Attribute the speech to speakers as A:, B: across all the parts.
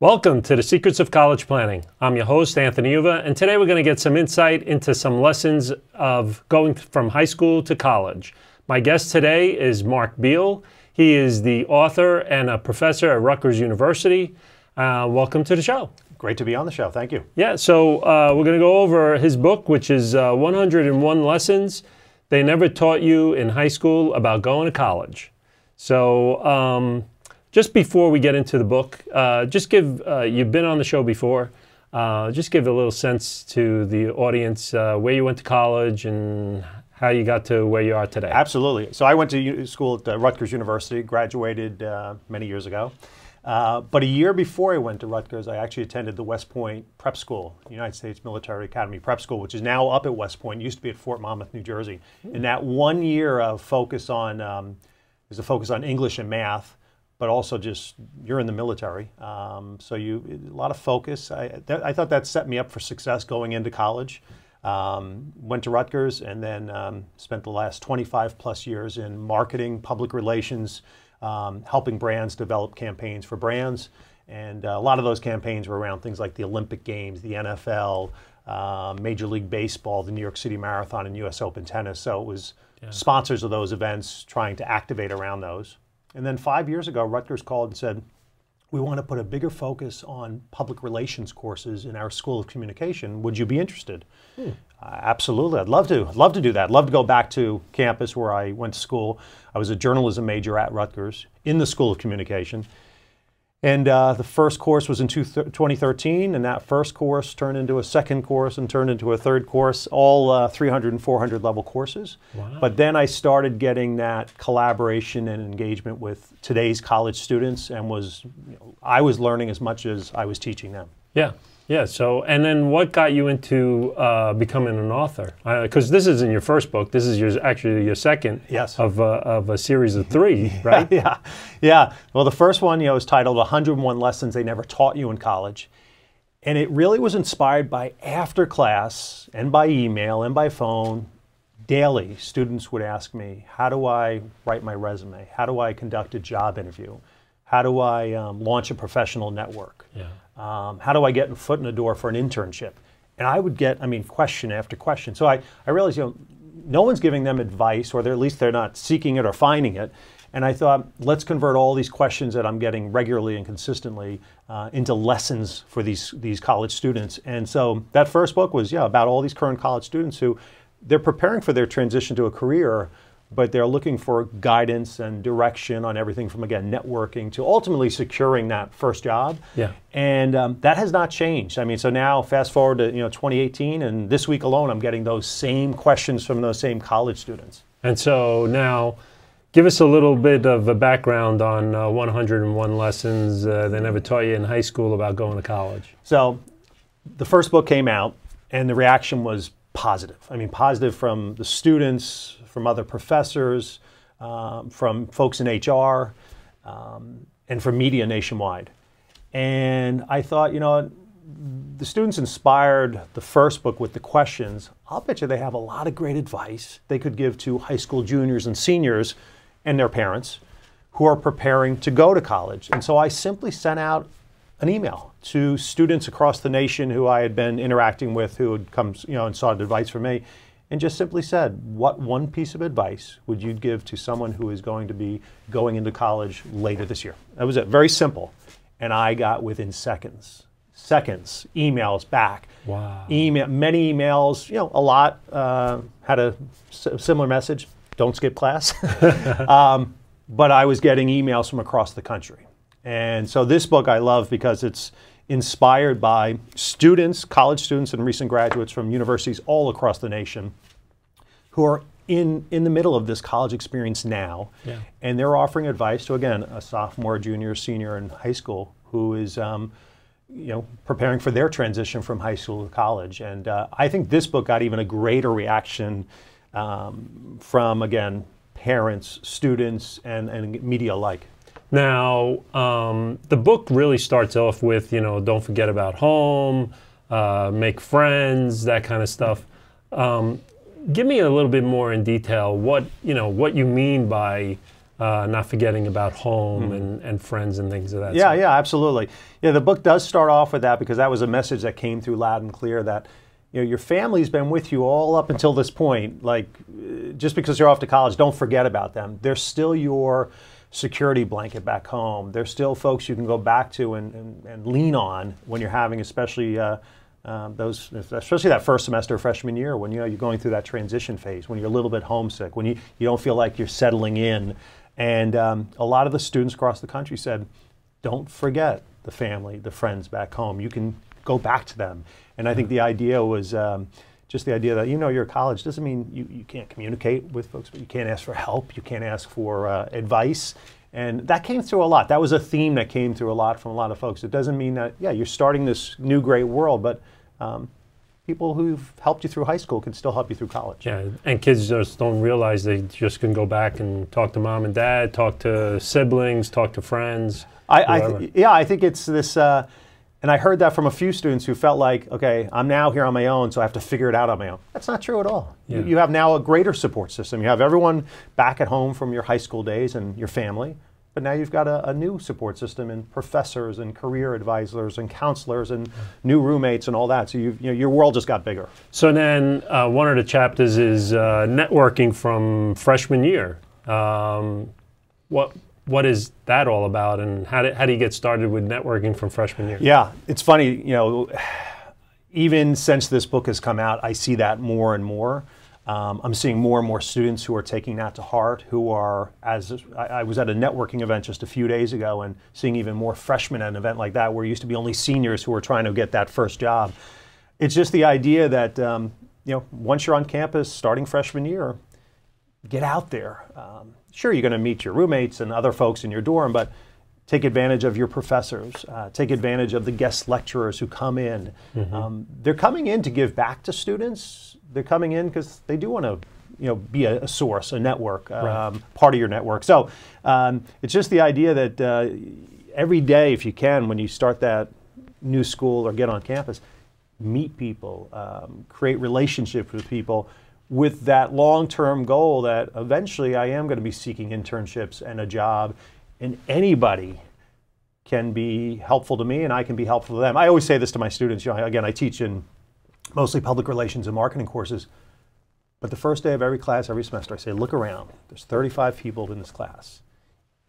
A: Welcome to the Secrets of College Planning. I'm your host, Anthony Uva, and today we're going to get some insight into some lessons of going from high school to college. My guest today is Mark Beal. He is the author and a professor at Rutgers University. Welcome to the show.
B: Great to be on the show. Thank you.
A: Yeah, so we're going to go over his book, which is 101 Lessons They Never Taught You in High School About Going to College. So, just before we get into the book, just give, you've been on the show before, just give a little sense to the audience where you went to college and how you got to where you are today.
B: Absolutely. So I went to school at Rutgers University, graduated many years ago. But a year before I went to Rutgers, I actually attended the West Point Prep School, United States Military Academy Prep School, which is now up at West Point. It used to be at Fort Monmouth, New Jersey. And that 1 year of focus on, there's a focus on English and math, but also just you're in the military, so a lot of focus. I thought that set me up for success going into college. Went to Rutgers and then spent the last 25 plus years in marketing, public relations, helping brands develop campaigns for brands. And a lot of those campaigns were around things like the Olympic Games, the NFL, Major League Baseball, the New York City Marathon, and US Open Tennis. So it was sponsors of those events trying to activate around those. And then 5 years ago, Rutgers called and said, we want to put a bigger focus on public relations courses in our School of Communication. Would you be interested? Absolutely. I'd love to. I'd love to do that. I'd love to go back to campus where I went to school. I was a journalism major at Rutgers in the School of Communication. And the first course was in 2013, and that first course turned into a second course and turned into a third course, all 300 and 400 level courses. Wow. But then I started getting that collaboration and engagement with today's college students, and I was learning as much as I was teaching them.
A: Yeah. Yeah, so, and then what got you into becoming an author? Because this isn't your first book, this is actually your second of a series of 3, right?
B: Yeah. Well, the first one, was titled 101 Lessons They Never Taught You in College. And it really was inspired by after class and by email and by phone. Daily, students would ask me, how do I write my resume? How do I conduct a job interview? How do I launch a professional network? Yeah. How do I get a foot in the door for an internship? And I would get, question after question. So I realized, no one's giving them advice, or at least they're not seeking it or finding it. And I thought, let's convert all these questions that I'm getting regularly and consistently into lessons for these college students. And so that first book was, about all these current college students who they're preparing for their transition to a career, but they're looking for guidance and direction on everything from, again, networking to ultimately securing that first job. Yeah. And that has not changed. So now fast forward to 2018, and this week alone I'm getting those same questions from those same college students.
A: And so now, give us a little bit of a background on 101 Lessons They Never Taught You in High School About Going to College.
B: So the first book came out, and the reaction was positive. Positive from the students, from other professors, from folks in HR, and from media nationwide. And I thought, the students inspired the first book with the questions. I'll bet you they have a lot of great advice they could give to high school juniors and seniors and their parents who are preparing to go to college. And so I simply sent out an email to students across the nation who I had been interacting with, who had come, and sought advice from me, and just simply said, what one piece of advice would you give to someone who is going to be going into college later this year? That was it, very simple. And I got within seconds, emails back.
A: Wow.
B: Many emails, a lot had a similar message, don't skip class. But I was getting emails from across the country. And so this book I love because it's inspired by students, college students and recent graduates from universities all across the nation who are in the middle of this college experience now. Yeah. And they're offering advice to, again, a sophomore, junior, senior in high school who is preparing for their transition from high school to college. And I think this book got even a greater reaction from, again, parents, students, and media alike.
A: Now, the book really starts off with, don't forget about home, make friends, that kind of stuff. Give me a little bit more in detail what you mean by not forgetting about home and friends and things of that
B: Yeah,
A: sort.
B: yeah, absolutely. Yeah, the book does start off with that because that was a message that came through loud and clear that your family's been with you all up until this point. Like, just because you're off to college, don't forget about them. They're still your security blanket back home. They're still folks you can go back to and lean on when you're having, especially that first semester of freshman year, when you're going through that transition phase, when you're a little bit homesick, when you don't feel like you're settling in. And a lot of the students across the country said, don't forget the family, the friends back home. You can go back to them. And I think the idea was just the idea that, you're at college doesn't mean you can't communicate with folks, but you can't ask for help, you can't ask for advice. And that came through a lot. That was a theme that came through a lot from a lot of folks. It doesn't mean that, you're starting this new great world, but people who've helped you through high school can still help you through college.
A: Yeah, and kids just don't realize they just can go back and talk to mom and dad, talk to siblings, talk to friends.
B: I think it's this, and I heard that from a few students who felt like, okay, I'm now here on my own, so I have to figure it out on my own. That's not true at all.
A: Yeah.
B: You have now a greater support system. You have everyone back at home from your high school days and your family, but now you've got a new support system and professors and career advisors and counselors and new roommates and all that. So your world just got bigger.
A: So then one of the chapters is networking from freshman year. What is that all about, and how do you get started with networking from freshman year?
B: Yeah, it's funny, even since this book has come out, I see that more and more. I'm seeing more and more students who are taking that to heart, I was at a networking event just a few days ago and seeing even more freshmen at an event like that where it used to be only seniors who were trying to get that first job. It's just the idea that, once you're on campus starting freshman year, get out there. Sure, you're going to meet your roommates and other folks in your dorm, but take advantage of your professors. Take advantage of the guest lecturers who come in. They're coming in to give back to students. They're coming in because they do want to be a source, a network, part of your network. So it's just the idea that every day, if you can, when you start that new school or get on campus, meet people, create relationships with people, with that long-term goal that eventually I am going to be seeking internships and a job, and anybody can be helpful to me and I can be helpful to them. I always say this to my students, again, I teach in mostly public relations and marketing courses, but the first day of every class, every semester, I say, look around. There's 35 people in this class.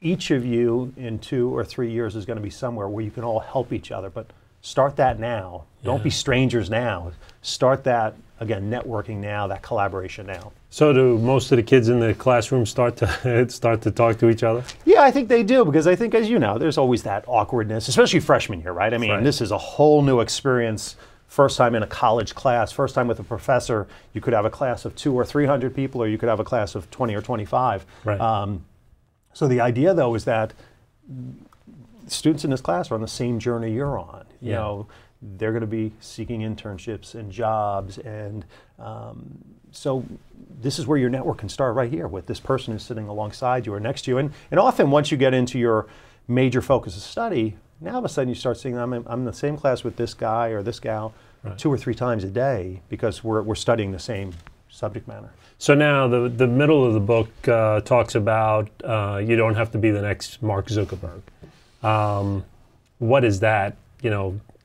B: Each of you in 2 or 3 years is going to be somewhere where you can all help each other, but start that now. Don't be strangers now. Start that, again, networking now, that collaboration now.
A: So do most of the kids in the classroom start to talk to each other?
B: Yeah, I think they do, because I think, as you know, there's always that awkwardness, especially freshman year, right? I mean, this is a whole new experience. First time in a college class, first time with a professor. You could have a class of 200 or 300 people, or you could have a class of 20 or 25.
A: Right.
B: So the idea, though, is that students in this class are on the same journey you're on. You know, they're going to be seeking internships and jobs, and so this is where your network can start, right here with this person who's sitting alongside you or next to you. And often once you get into your major focus of study, now all of a sudden you start seeing I'm in the same class with this guy or this gal 2 or 3 times a day, because we're studying the same subject matter.
A: So now the middle of the book talks about you don't have to be the next Mark Zuckerberg. What is that,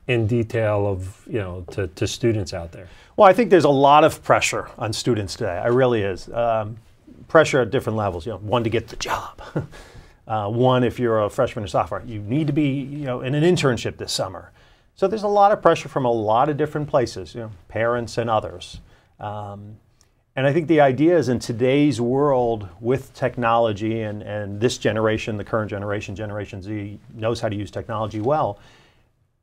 A: in detail of, to students out there?
B: Well, I think there's a lot of pressure on students today. It really is. Pressure at different levels. One, to get the job. One, if you're a freshman or sophomore, you need to be, in an internship this summer. So there's a lot of pressure from a lot of different places, parents and others. And I think the idea is, in today's world with technology, and this generation, the current generation, Generation Z, knows how to use technology well,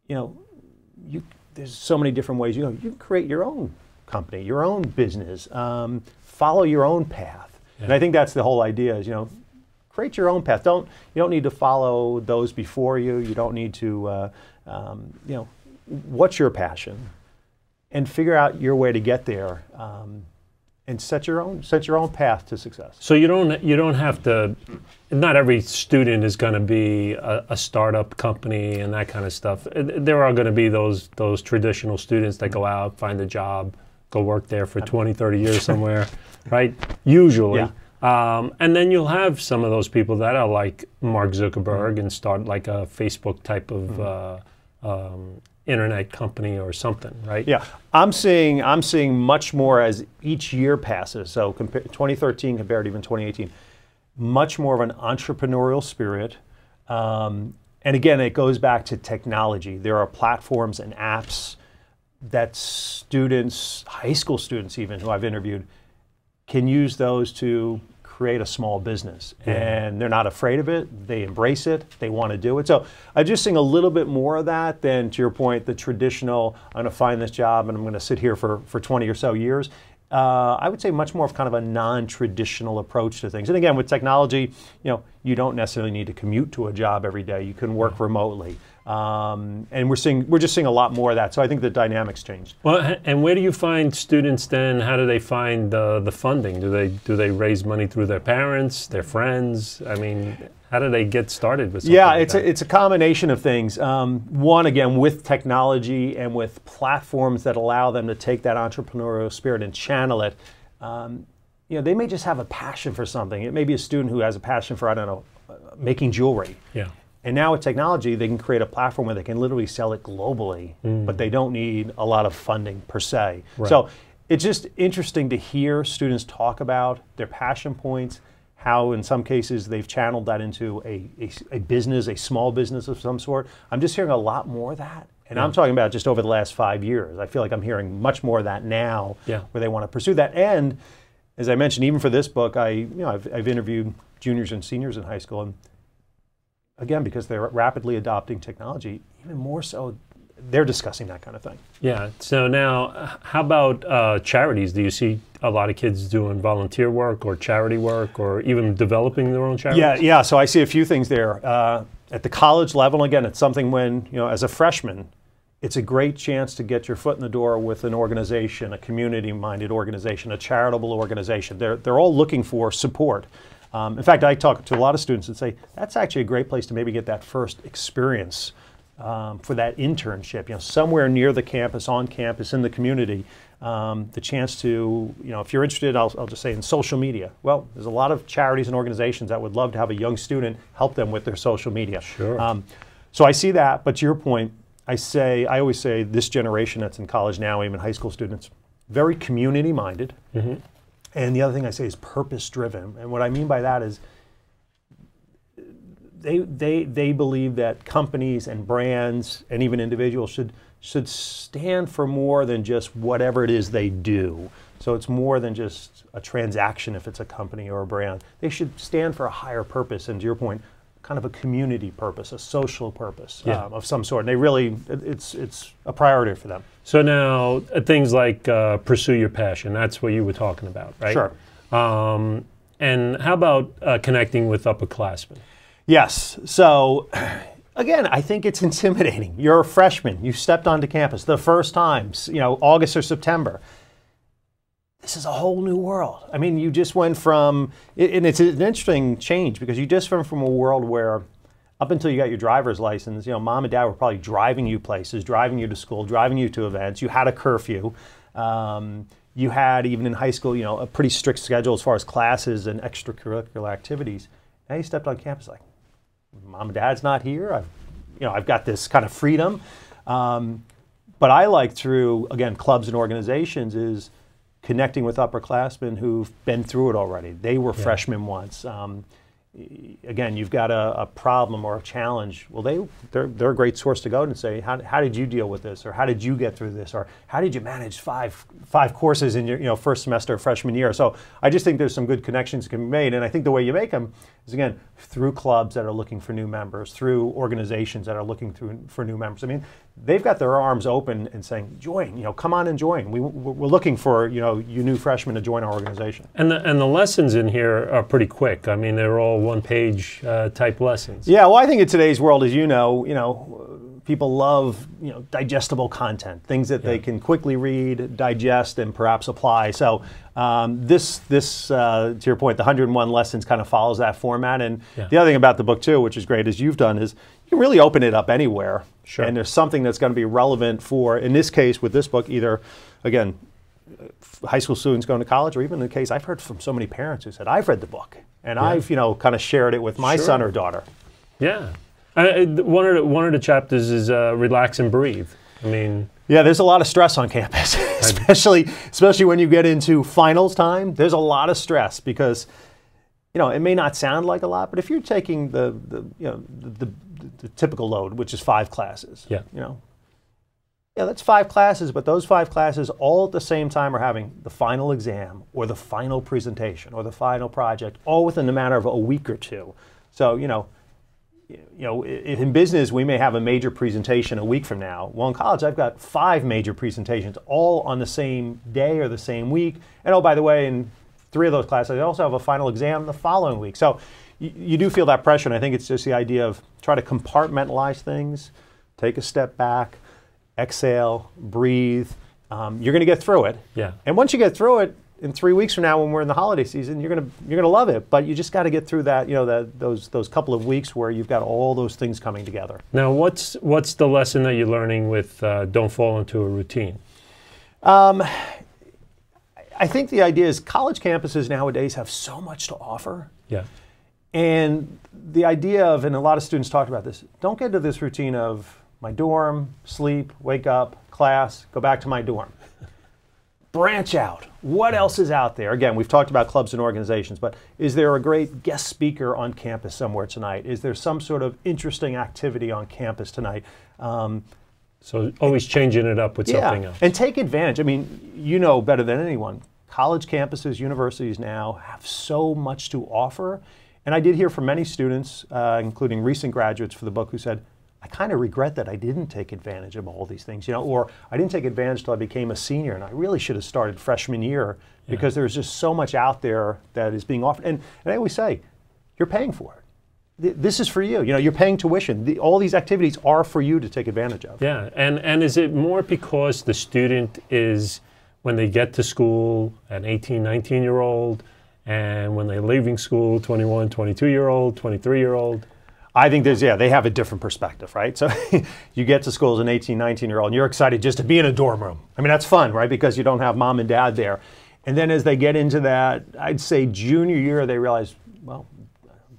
B: there's so many different ways. You can create your own company, your own business, follow your own path. And I think that's the whole idea is, create your own path. You don't need to follow those before you. You don't need to, what's your passion? And figure out your way to get there, and set your own path to success.
A: So you don't have to. Not every student is going to be a startup company and that kind of stuff. There are going to be those traditional students that go out, find a job, go work there for 20, 30 years somewhere, right? Usually.
B: Yeah.
A: And then you'll have some of those people that are like Mark Zuckerberg and start like a Facebook type of internet company or something, right?
B: Yeah, I'm seeing much more as each year passes. So 2013 compared to even 2018, much more of an entrepreneurial spirit. And again, it goes back to technology. There are platforms and apps that students, high school students even, who I've interviewed, can use those to create a small business.
A: Yeah.
B: And they're not afraid of it. They embrace it. They want to do it. So I'm just seeing a little bit more of that than, to your point, the traditional, I'm going to find this job and I'm going to sit here for 20 or so years. I would say much more of kind of a non-traditional approach to things. And again, with technology, you don't necessarily need to commute to a job every day. You can work remotely. And we're just seeing a lot more of that. So I think the dynamics changed.
A: Well, and where do you find students then? How do they find the funding? Do they raise money through their parents, their friends? I mean, how do they get started with something like that?
B: It's a combination of things. One, again, with technology and with platforms that allow them to take that entrepreneurial spirit and channel it. They may just have a passion for something. It may be a student who has a passion for, I don't know, making jewelry.
A: Yeah.
B: And now with technology, they can create a platform where they can literally sell it globally, but they don't need a lot of funding per se.
A: Right.
B: So it's just interesting to hear students talk about their passion points, how in some cases they've channeled that into a business, a small business of some sort. I'm just hearing a lot more of that. And I'm talking about just over the last 5 years. I feel like I'm hearing much more of that now, where they want to pursue that. And as I mentioned, even for this book, I've interviewed juniors and seniors in high school, and again, because they're rapidly adopting technology, even more so, they're discussing that kind of thing.
A: Yeah. So now, how about charities? Do you see a lot of kids doing volunteer work or charity work or even developing their own charities?
B: Yeah. So I see a few things there. At the college level, again, it's something when, as a freshman, it's a great chance to get your foot in the door with an organization, a community-minded organization, a charitable organization. They're all looking for support. In fact, I talk to a lot of students and say, that's actually a great place to maybe get that first experience for that internship, somewhere near the campus, on campus, in the community. The chance to, if you're interested, I'll just say in social media. Well, there's a lot of charities and organizations that would love to have a young student help them with their social media.
A: Sure.
B: So I see that, but to your point, I always say this generation that's in college now, even high school students, very community-minded. Mm-hmm. And the other thing I say is purpose-driven. And what I mean by that is they believe that companies and brands and even individuals should stand for more than just whatever it is they do. So it's more than just a transaction if it's a company or a brand. They should stand for a higher purpose, and to your point, kind of a community purpose, a social purpose of some sort. And they really, it's a priority for them.
A: So now things like pursue your passion, that's what you were talking about, right?
B: Sure.
A: And how about connecting with upperclassmen?
B: Yes. So again, I think it's intimidating. You're a freshman. You stepped onto campus the first time, August or September. This is a whole new world. I mean, you just went from, and it's an interesting change because you just went from a world where up until you got your driver's license, mom and dad were probably driving you places, driving you to school, driving you to events. You had a curfew. You had, even in high school, a pretty strict schedule as far as classes and extracurricular activities. Now you stepped on campus like, mom and dad's not here. I've got this kind of freedom. But I like through, again, clubs and organizations is connecting with upperclassmen who've been through it already. They were freshmen once. Again, you've got a problem or a challenge. Well, they're a great source to go to and say, how did you deal with this? Or how did you get through this? Or how did you manage five courses in your first semester of freshman year? So I just think there's some good connections that can be made. And I think the way you make them is, again, through clubs that are looking for new members, through organizations that are looking for new members. I mean, they've got their arms open and saying, join, come on and join. We're looking for, you new freshmen to join our organization.
A: And the lessons in here are pretty quick. I mean, they're all one-page type lessons.
B: Yeah, well, I think in today's world, as you know, people love, digestible content, things that they can quickly read, digest, and perhaps apply. So this to your point, the 101 lessons kind of follows that format. And the other thing about the book, too, which is great, as you've done, is you can really open it up anywhere.
A: Sure.
B: And there's something that's going to be relevant for, in this case, with this book, either, again, high school students going to college, or even in the case I've heard from so many parents who said, I've read the book and I've, you know, kind of shared it with my son or daughter.
A: Yeah. One of the chapters is relax and breathe. I mean,
B: yeah, there's a lot of stress on campus, especially when you get into finals time. There's a lot of stress because, you know, it may not sound like a lot, but if you're taking the typical load, which is 5 classes, you know, yeah, that's 5 classes, but those 5 classes all at the same time are having the final exam or the final presentation or the final project, all within a matter of a week or two. So, you know, if in business we may have a major presentation a week from now, well, in college I've got 5 major presentations all on the same day or the same week. And oh, by the way, in 3 of those classes, I also have a final exam the following week. So you do feel that pressure, and I think it's just the idea of try to compartmentalize things, take a step back, exhale, breathe. You're going to get through it.
A: Yeah.
B: And once you get through it, in 3 weeks from now, when we're in the holiday season, you're gonna love it. But you just got to get through that, you know, those couple of weeks where you've got all those things coming together.
A: Now, what's the lesson that you're learning with don't fall into a routine?
B: I think the idea is college campuses nowadays have so much to offer.
A: Yeah.
B: And the idea of, and a lot of students talked about this, don't get into this routine of my dorm, sleep, wake up, class, go back to my dorm. Branch out. What else is out there? Again, we've talked about clubs and organizations, but is there a great guest speaker on campus somewhere tonight? Is there some sort of interesting activity on campus tonight?
A: So always changing it up with something else.
B: And take advantage. I mean, you know better than anyone, college campuses, universities now have so much to offer. And I did hear from many students, including recent graduates for the book, who said, I kind of regret that I didn't take advantage of all these things, you know, or I didn't take advantage till I became a senior, and I really should have started freshman year because there's just so much out there that is being offered. And I always say, you're paying for it. This is for you. You know, you're paying tuition. All these activities are for you to take advantage of.
A: Yeah, and is it more because the student is, when they get to school, an 18, 19-year-old, and when they're leaving school, 21, 22-year-old, 23-year-old?
B: I think they have a different perspective, right? So you get to school as an 18, 19-year-old, and you're excited just to be in a dorm room. I mean, that's fun, right? Because you don't have mom and dad there. And then as they get into that, I'd say junior year, they realize, well,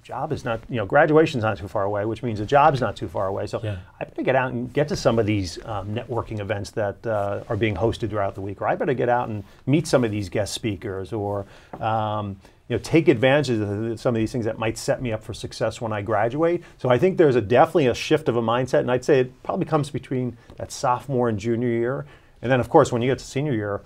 B: job is not, you know, graduation's not too far away, which means a job's not too far away. So I better get out and get to some of these networking events that are being hosted throughout the week, or I better get out and meet some of these guest speakers, or you know, take advantage of some of these things that might set me up for success when I graduate. So I think there's definitely a shift of a mindset, and I'd say it probably comes between that sophomore and junior year. And then, of course, when you get to senior year,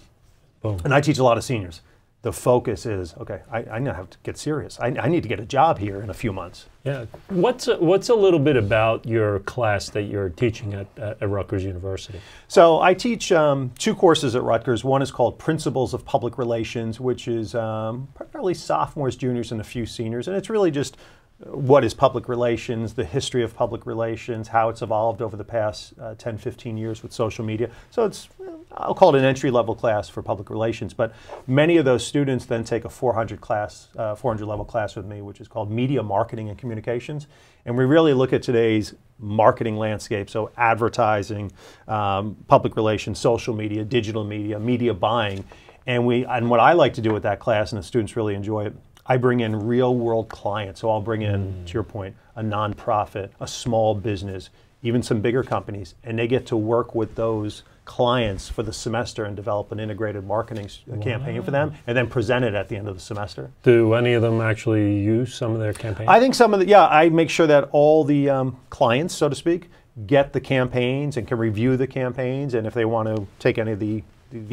B: and I teach a lot of seniors, the focus is, okay, I now have to get serious. I need to get a job here in a few months.
A: Yeah. What's a little bit about your class that you're teaching at Rutgers University?
B: So I teach 2 courses at Rutgers. One is called Principles of Public Relations, which is primarily sophomores, juniors, and a few seniors. And it's really just what is public relations, the history of public relations, how it's evolved over the past 10, 15 years with social media. So it's, I'll call it an entry-level class for public relations, but many of those students then take a 400 level class with me, which is called Media Marketing and Communications. And we really look at today's marketing landscape, so advertising, public relations, social media, digital media, media buying. And what I like to do with that class, and the students really enjoy it, I bring in real-world clients. So I'll bring in, to your point, a nonprofit, a small business, even some bigger companies, and they get to work with those clients for the semester and develop an integrated marketing campaign for them, and then present it at the end of the semester.
A: Do any of them actually use some of their campaigns?
B: I think some of the, I make sure that all the clients, so to speak, get the campaigns and can review the campaigns, and if they want to take any of the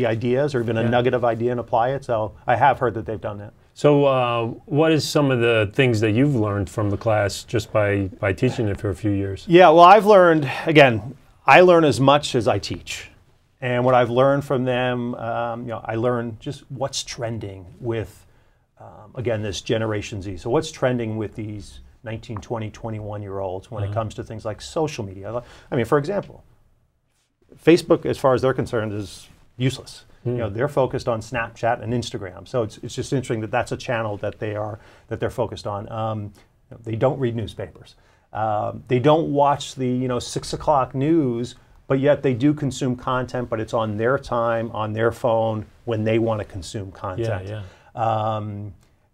B: ideas or even a nugget of idea and apply it. So I have heard that they've done that.
A: So what is some of the things that you've learned from the class just by teaching it for a few years? Yeah,
B: well, I've learned, again, I learn as much as I teach. And what I've learned from them, I learn just what's trending with, again, this Generation Z. So what's trending with these 19, 20, 21-year-olds when it comes to things like social media? I mean, for example, Facebook, as far as they're concerned, is useless. You know, they're focused on Snapchat and Instagram. So it's just interesting that that's a channel that they're focused on. They don't read newspapers. They don't watch the 6 o'clock news, but yet they do consume content, but it's on their time, on their phone, when they want to consume content.
A: Yeah.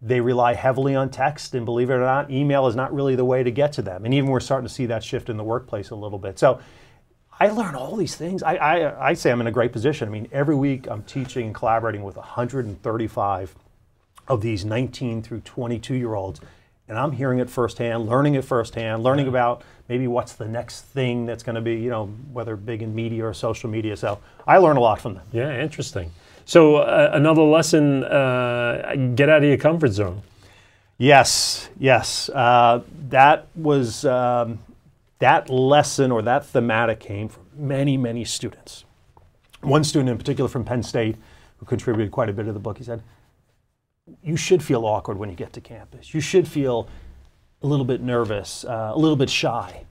B: They rely heavily on text, and believe it or not, email is not really the way to get to them. And even we're starting to see that shift in the workplace a little bit. So I learn all these things. I say I'm in a great position. I mean, every week I'm teaching and collaborating with 135 of these 19 through 22-year-olds. And I'm hearing it firsthand, learning about maybe what's the next thing that's going to be, whether big in media or social media. So I learn a lot from them.
A: Yeah, interesting. So another lesson, get out of your comfort zone.
B: Yes. That was, that lesson or that thematic came from many, many students. One student in particular from Penn State who contributed quite a bit to the book, he said, you should feel awkward when you get to campus. You should feel a little bit nervous, a little bit shy.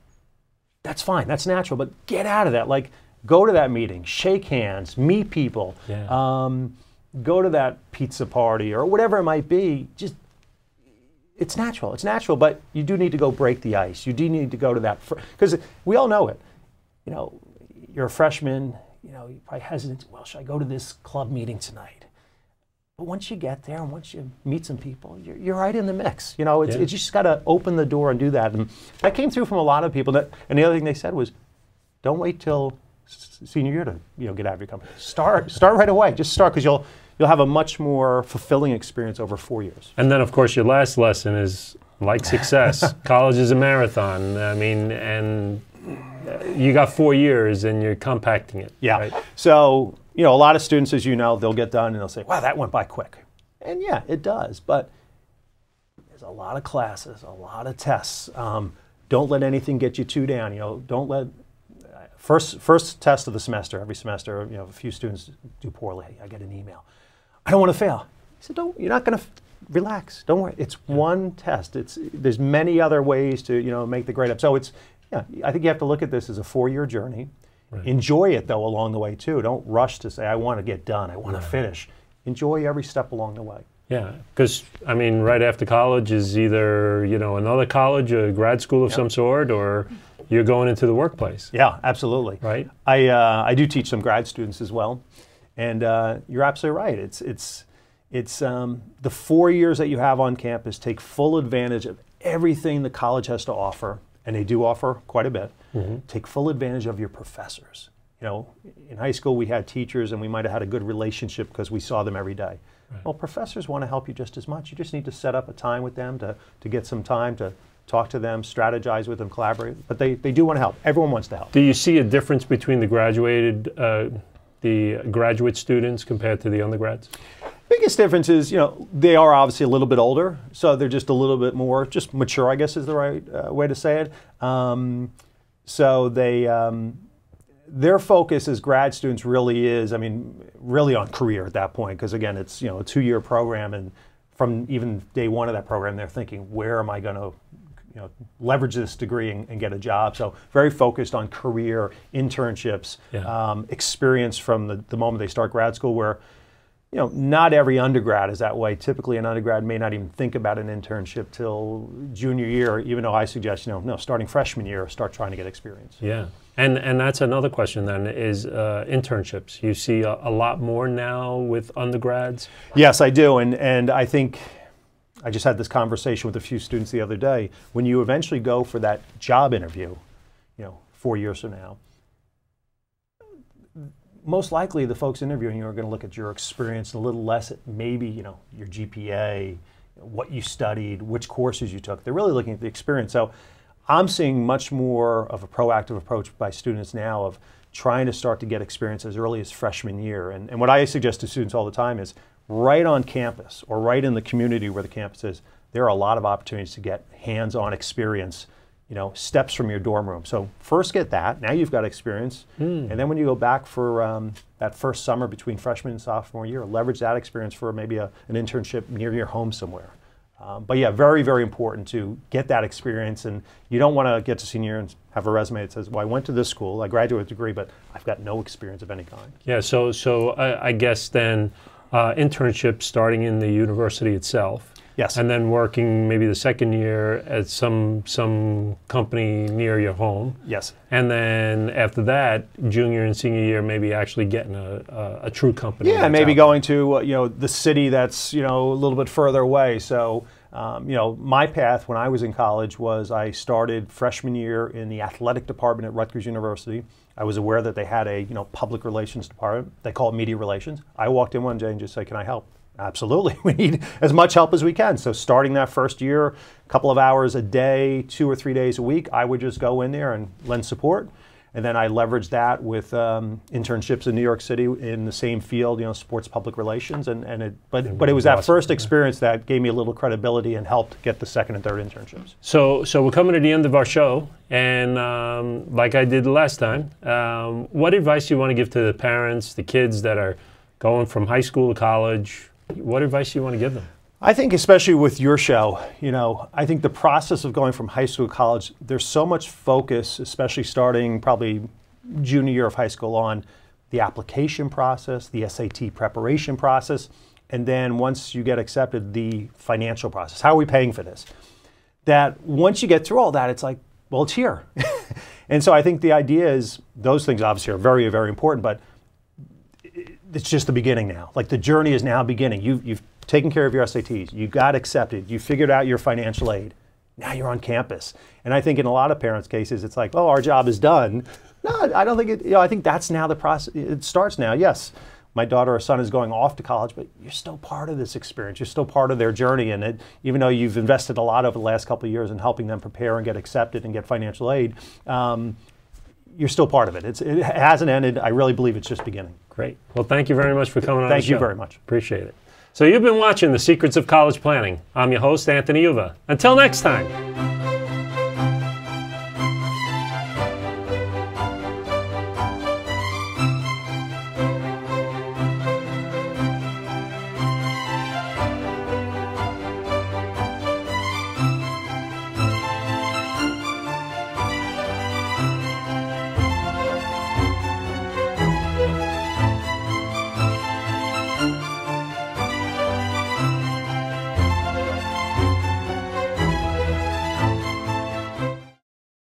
B: That's fine, that's natural, but get out of that. Like, go to that meeting, shake hands, meet people, go to that pizza party or whatever it might be. Just, it's natural, but you do need to go break the ice. You do need to go to that, because we all know it. You're a freshman, you're probably hesitant, well, should I go to this club meeting tonight? But once you get there and once you meet some people, you're right in the mix. It's just got to open the door and do that. And that came through from a lot of people. And the other thing they said was, don't wait till senior year to get out of your comfort. Start right away. Just start, because you'll have a much more fulfilling experience over 4 years.
A: And then, of course, your last lesson is like success. College is a marathon. I mean, and you got 4 years and you're compacting it.
B: Yeah.
A: Right?
B: So, a lot of students, as you know, they'll get done and they'll say, wow, that went by quick. And yeah, it does. But there's a lot of classes, a lot of tests. Don't let anything get you too down. Don't let first test of the semester, every semester, a few students do poorly. I get an email. I don't want to fail. I said, you're not going to relax. Don't worry. It's one test. There's many other ways to make the grade up. So I think you have to look at this as a 4-year journey. Right. Enjoy it, though, along the way, too. Don't rush to say, I want to get done. I want to finish. Enjoy every step along the way. Yeah,
A: because, right after college is either, another college, a grad school of some sort, or you're going into the workplace.
B: Yeah, absolutely.
A: Right.
B: I do teach some grad students as well, and you're absolutely right. It's the 4 years that you have on campus. Take full advantage of everything the college has to offer, and they do offer quite a bit. Mm-hmm. Take full advantage of your professors. In high school we had teachers, and we might have had a good relationship because we saw them every day. Right. Well, professors want to help you just as much. You just need to set up a time with them to get some time to talk to them, strategize with them, collaborate. But they do want to help. Everyone wants to help.
A: Do you see a difference between the graduate students compared to the undergrads?
B: Biggest difference is, they are obviously a little bit older, so they're just a little bit more, just mature, I guess is the right way to say it. So their focus as grad students really is, really on career at that point, because again, it's a 2-year program, and from even day one of that program, they're thinking, where am I going to leverage this degree and get a job? So very focused on career, internships, experience from the moment they start grad school, where not every undergrad is that way. Typically, an undergrad may not even think about an internship till junior year, even though I suggest, starting freshman year, start trying to get experience.
A: Yeah, and that's another question then, is internships. You see a lot more now with undergrads?
B: Yes, I do, and I think I just had this conversation with a few students the other day. When you eventually go for that job interview, 4 years from now, most likely the folks interviewing you are going to look at your experience and a little less at maybe, your GPA, what you studied, which courses you took. They're really looking at the experience. So I'm seeing much more of a proactive approach by students now of trying to start to get experience as early as freshman year. And what I suggest to students all the time is, right on campus or right in the community where the campus is, there are a lot of opportunities to get hands-on experience, steps from your dorm room. So first get that, now you've got experience, and then when you go back for that first summer between freshman and sophomore year, leverage that experience for maybe an internship near your home somewhere. But yeah, very, very important to get that experience, and you don't want to get to senior year and have a resume that says, well, I went to this school, I graduated with a degree, but I've got no experience of any kind.
A: Yeah, so I guess then internships starting in the university itself.
B: Yes.
A: And then working maybe the second year at some company near your home.
B: Yes.
A: And then after that, junior and senior year, maybe actually getting a true company.
B: Yeah, maybe going to the city that's a little bit further away. So my path when I was in college was I started freshman year in the athletic department at Rutgers University. I was aware that they had a public relations department. They call it media relations. I walked in one day and just said, "Can I help?" Absolutely. We need as much help as we can. So starting that first year, a couple of hours a day, 2 or 3 days a week, I would just go in there and lend support. And then I leveraged that with internships in New York City in the same field, sports public relations. But it was that first experience that gave me a little credibility and helped get the second and third internships.
A: So we're coming to the end of our show. And like I did last time, what advice do you want to give to the parents, the kids that are going from high school to college? What advice do you want to give them?
B: I think especially with your show, I think the process of going from high school to college, there's so much focus, especially starting probably junior year of high school, on the application process, the SAT preparation process, and then once you get accepted, the financial process. How are we paying for this? That once you get through all that, it's like, well, it's here. And so I think the idea is those things obviously are very, very important, but it's just the beginning now. Like the journey is now beginning. You've taken care of your SATs. You got accepted. You figured out your financial aid. Now you're on campus. And I think in a lot of parents' cases, it's like, oh, our job is done. No, I don't think it. I think that's now the process. It starts now. Yes, my daughter or son is going off to college, but you're still part of this experience. You're still part of their journey. And even though you've invested a lot over the last couple of years in helping them prepare and get accepted and get financial aid, you're still part of it. It hasn't ended. I really believe it's just beginning.
A: Great. Well, thank you very much for coming on the show.
B: Thank you very much.
A: Appreciate it. So you've been watching The Secrets of College Planning. I'm your host, Anthony Uva. Until next time.